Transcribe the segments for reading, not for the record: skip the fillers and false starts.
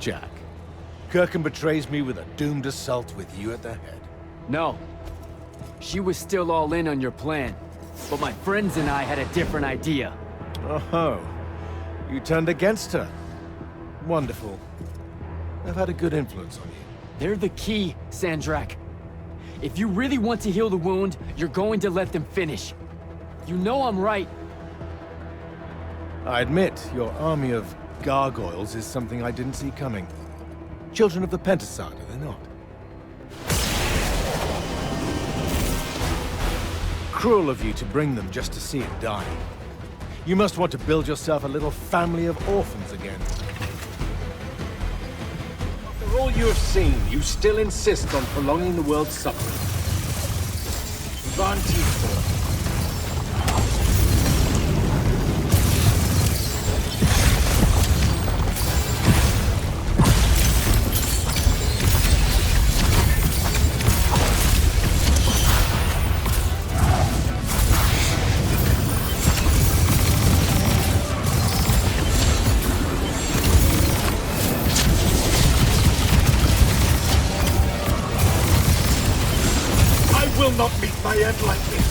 Jack. Kirkham betrays me with a doomed assault with you at the head. No. She was still all in on your plan. But my friends and I had a different idea. Oh, you turned against her. Wonderful. I've had a good influence on you. They're the key, Sandrakk. If you really want to heal the wound, you're going to let them finish. You know I'm right. I admit, your army of gargoyles is something I didn't see coming. Children of the Pentasad, are they not? Cruel of you to bring them just to see it die. You must want to build yourself a little family of orphans again. After all you have seen, you still insist on prolonging the world's suffering. Vantifor. Not meet my end like this.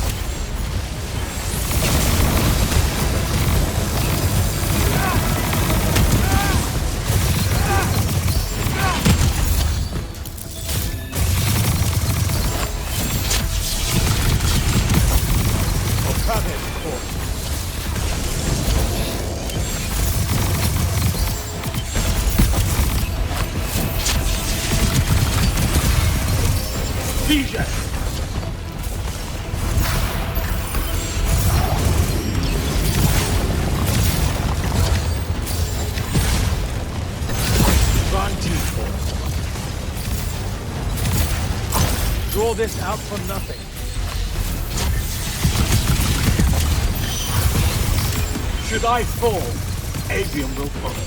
Draw this out for nothing. Should I fall, Aveum will follow.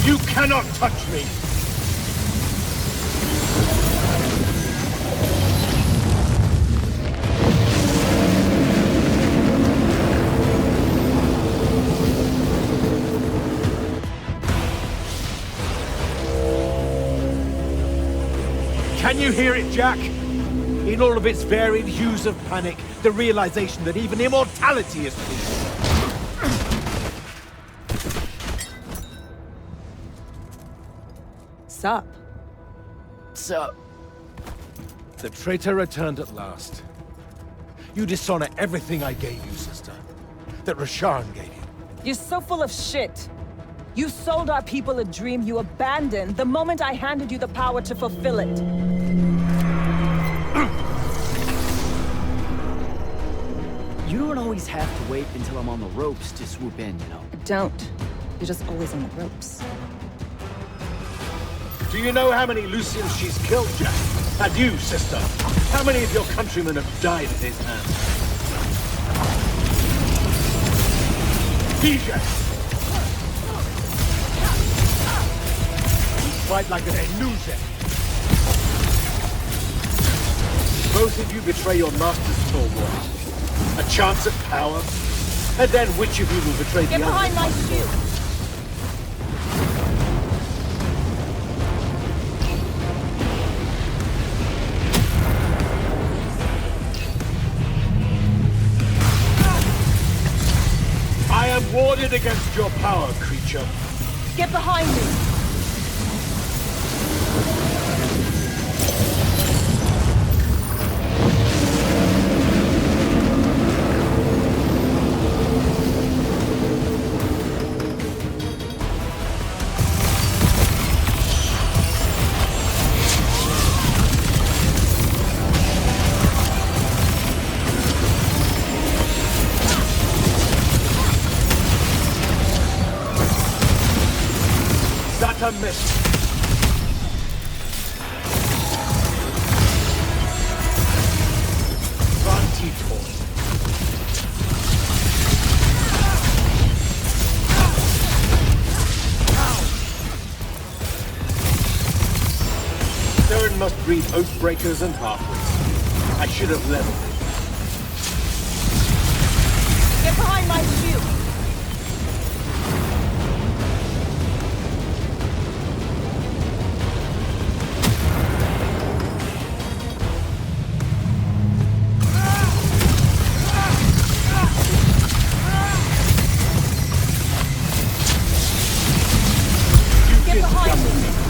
You cannot touch me! Can you hear it, Jack? In all of its varied hues of panic, the realization that even immortality is peace. Sup? Sup? The traitor returned at last. You dishonor everything I gave you, sister. That Rasharn gave you. You're so full of shit. You sold our people a dream you abandoned the moment I handed you the power to fulfill it. You don't always have to wait until I'm on the ropes to swoop in, you know. Don't. You're just always on the ropes. Do you know how many Lucians she's killed, Jack? And you, sister? How many of your countrymen have died at his hands? DJ! Fight like an illusion. Both of you betray your master's tall war. A chance at power, and then which of you will betray the other? Get behind my shield! I am warded against your power, creature. Get behind me! A miss. Vantifor. must breed Oathbreakers and Halfwits. I should have leveled it. Get behind my shield!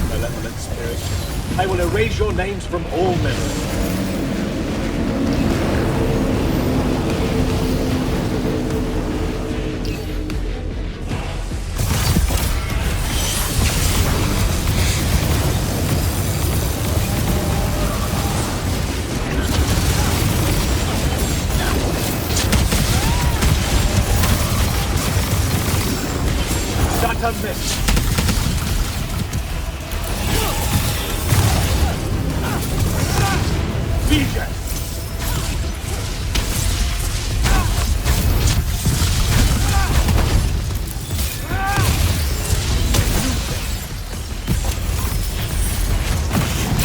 Malevolent spirit. I will erase your names from all memory. That unmissed.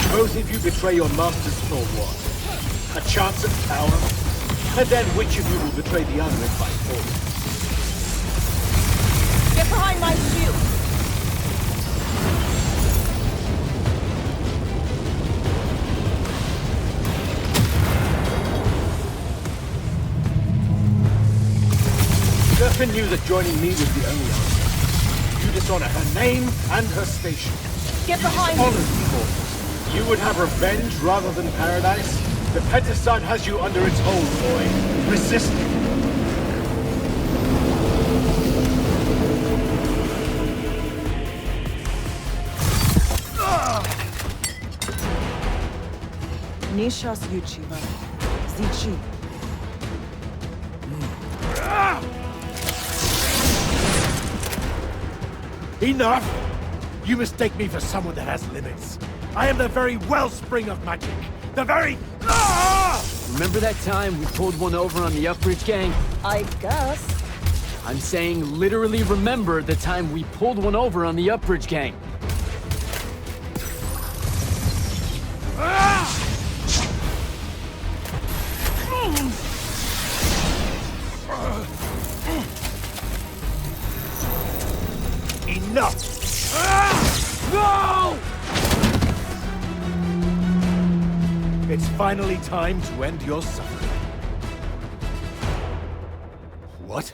Suppose if you betray your master's for what? A chance at power? And then which of you will betray the other if by force? Get behind my shield! Durfin knew that joining me was the only answer. You dishonor her name and her station. Get behind Honor me! the Immortals. You would have revenge rather than paradise? The Pentaside has you under its hold, boy. Resist it. Nishas Yuchiba. Zichi. Enough! You mistake me for someone that has limits. I am the very wellspring of magic. The very... Remember that time we pulled one over on the Upbridge gang? I guess. I'm saying literally remember the time we pulled one over on the Upbridge gang. Enough! No! It's finally time to end your suffering. What?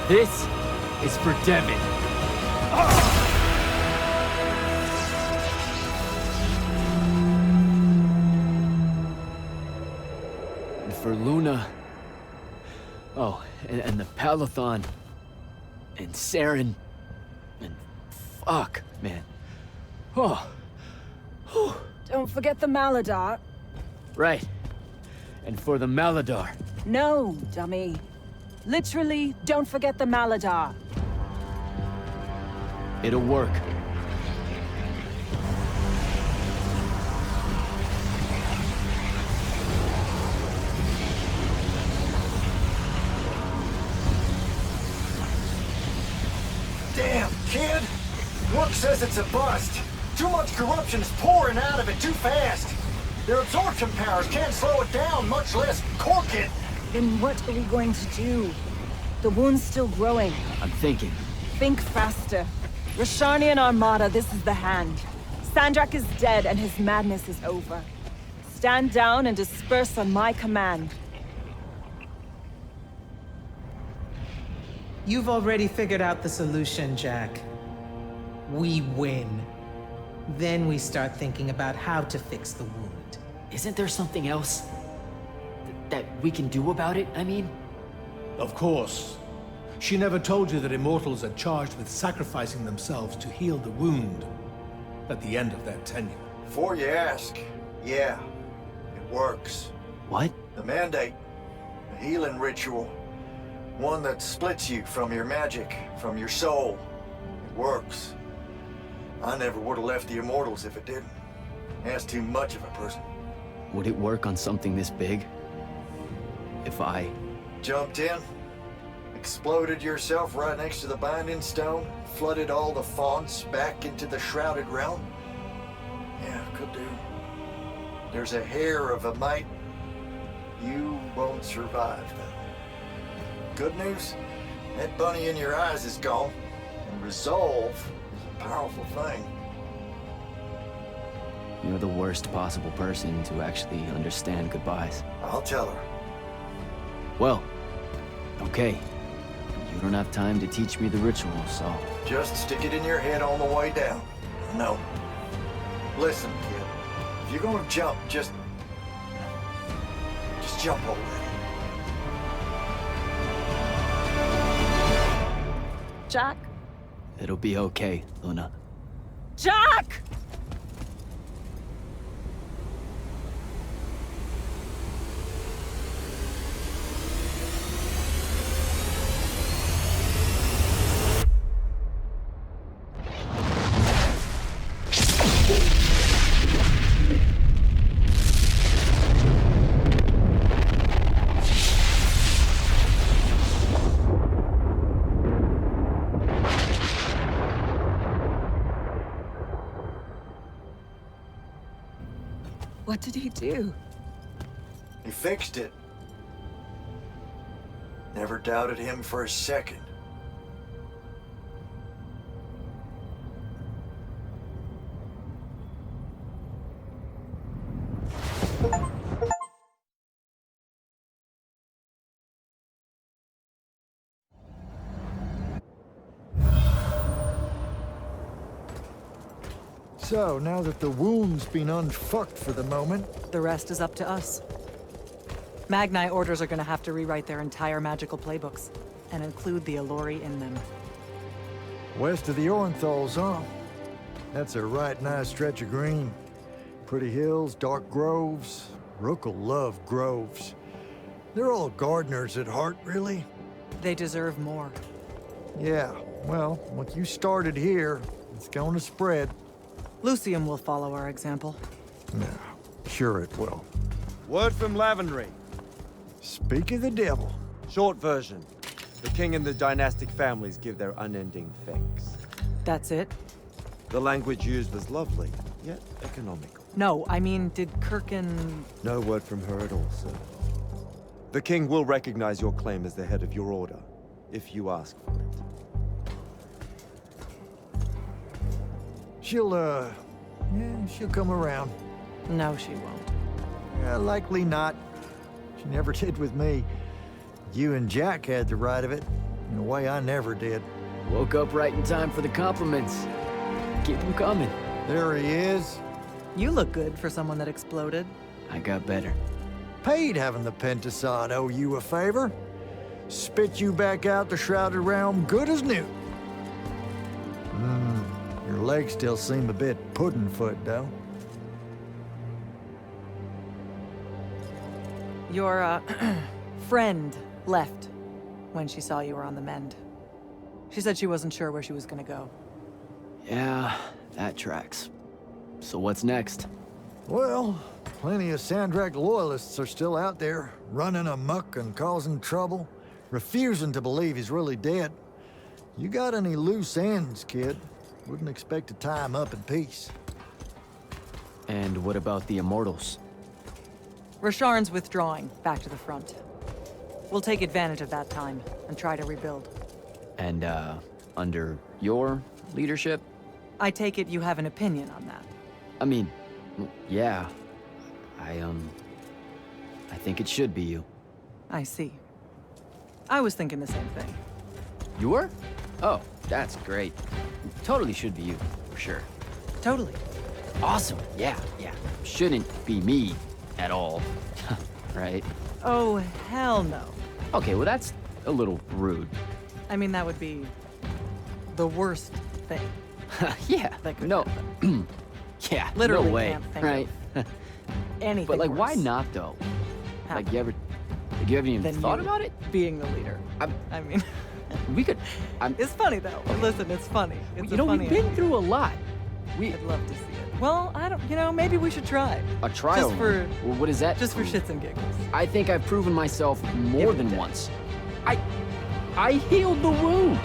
This is for Devin. And for Luna. Oh, and the Palathon. And Saren. And fuck, man. Oh. Whew. Don't forget the Maladar. Right. And for the Maladar. No, dummy. Literally, don't forget the Maladar. It'll work. Damn, kid! Work says it's a bust. Too much corruption is pouring out of it too fast. Their absorption powers can't slow it down, much less cork it. Then what are we going to do? The wound's still growing. I'm thinking. Think faster. Rashanian Armada, this is the hand. Sandrakk is dead and his madness is over. Stand down and disperse on my command. You've already figured out the solution, Jack. We win. Then we start thinking about how to fix the wound. Isn't there something else? That we can do about it, I mean? Of course. She never told you that Immortals are charged with sacrificing themselves to heal the wound at the end of their tenure. Before you ask, yeah, it works. What? The mandate. A healing ritual. One that splits you from your magic, from your soul. It works. I never would have left the Immortals if it didn't. That's too much of a person. Would it work on something this big? If I... Jumped in, exploded yourself right next to the binding stone, flooded all the fonts back into the shrouded realm? Yeah, could do. There's a hair of a mite. You won't survive, though. Good news, that bunny in your eyes is gone, and resolve is a powerful thing. You're the worst possible person to actually understand goodbyes. I'll tell her. Well, okay. You don't have time to teach me the ritual, so... Just stick it in your head on the way down. No. Listen, kid. If you're gonna jump, just jump already. Jack? It'll be okay, Luna. Jack! What did he do? He fixed it. Never doubted him for a second. So, now that the wound's been unfucked for the moment, The rest is up to us. Magnite orders are gonna have to rewrite their entire magical playbooks, and include the Alluri in them. west of the Orenthals, huh? That's a right nice stretch of green. Pretty hills, dark groves. Rook'll love groves. They're all gardeners at heart, really. They deserve more. Yeah, well, what you started here, it's gonna spread. Lucium will follow our example. Yeah, sure it will. Word from Lavendry. Speak of the devil. Short version. The king and the dynastic families give their unending thanks. That's it? The language used was lovely, yet economical. No, I mean, did Kirkin... No word from her at all, sir. The king will recognize your claim as the head of your order, if you ask for it. She'll come around. No, she won't. Likely not. She never did with me. You and Jack had the right of it, in a way I never did. Woke up right in time for the compliments. Keep them coming. There he is. You look good for someone that exploded. I got better. Paid having the Pentasod owe you a favor. Spit you back out the Shrouded Realm good as new. Your legs still seem a bit pudding-foot, though. Your, friend left when she saw you were on the mend. She said she wasn't sure where she was gonna go. Yeah, that tracks. So what's next? Well, plenty of Sandrakk loyalists are still out there, running amok and causing trouble, refusing to believe he's really dead. You got any loose ends, kid? Wouldn't expect to tie him up in peace. And what about the Immortals? Rasharn's withdrawing back to the front. We'll take advantage of that time and try to rebuild. And, under your leadership? I take it you have an opinion on that. I mean, yeah. I think it should be you. I see. I was thinking the same thing. You were? Oh, that's great. Totally should be you, for sure. Totally. Awesome, yeah. Shouldn't be me at all, right? Oh, hell no. Okay, well that's a little rude. I mean, that would be the worst thing. Yeah, That could no. happen. Yeah, Literally no way, can't think right? Anything But like, why worse. not though? Like, you haven't even than thought you about it? being the leader. I mean, We could. it's funny though. Listen, it's funny. It's You know, funny we've been idea. through a lot. I'd love to see it. Well, I don't. You know, maybe we should try. A trial. Just for Well, what is that? just for shits and giggles. I think I've proven myself more Give it than a day. once. I healed the wound.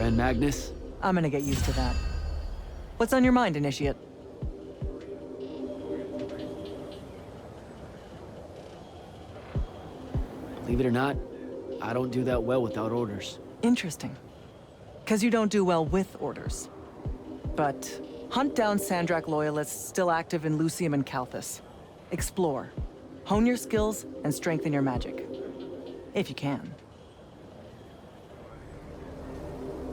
Grand Magnus? I'm gonna get used to that. What's on your mind, Initiate? Believe it or not, I don't do that well without orders. Interesting. Because you don't do well with orders. But hunt down Sandrakk loyalists still active in Lucium and Kalthus. Explore. Hone your skills and strengthen your magic. If you can.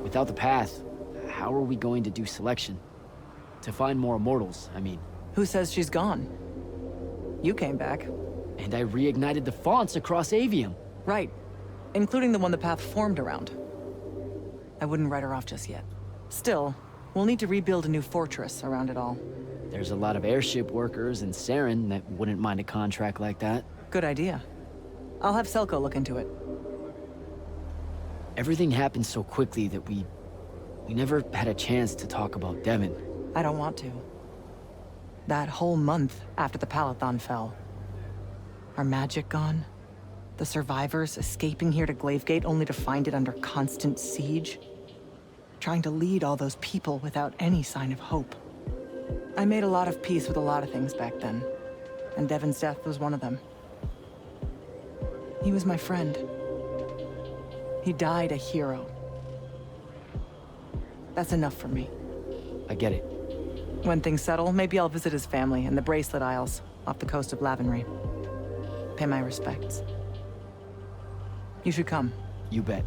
Without the path, how are we going to do selection? To find more immortals, I mean. Who says she's gone? You came back. And I reignited the fonts across Aveum. Right. Including the one the path formed around. I wouldn't write her off just yet. Still, we'll need to rebuild a new fortress around it all. There's a lot of airship workers in Saren that wouldn't mind a contract like that. Good idea. I'll have Selko look into it. Everything happened so quickly that we never had a chance to talk about Devon. I don't want to. That whole month after the Palathon fell. Our magic gone. The survivors escaping here to Glavegate only to find it under constant siege. Trying to lead all those people without any sign of hope. I made a lot of peace with a lot of things back then. And Devon's death was one of them. He was my friend. He died a hero. That's enough for me. I get it. When things settle, maybe I'll visit his family in the Bracelet Isles, off the coast of Lavenry. Pay my respects. You should come. You bet.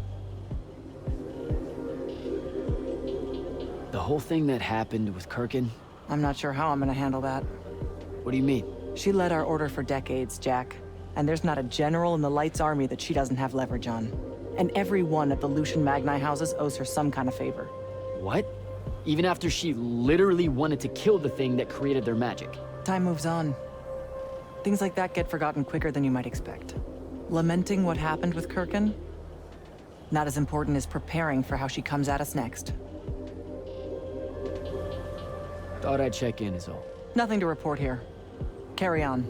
The whole thing that happened with Kirkin, I'm not sure how I'm gonna handle that. what do you mean? She led our order for decades, Jack. And there's not a general in the Light's army that she doesn't have leverage on. And every one of the Lucian Magni houses owes her some kind of favor. What? Even after she literally wanted to kill the thing that created their magic? Time moves on. Things like that get forgotten quicker than you might expect. Lamenting what happened with Kirkin? Not as important as preparing for how she comes at us next. Thought I'd check in is all. Nothing to report here. Carry on.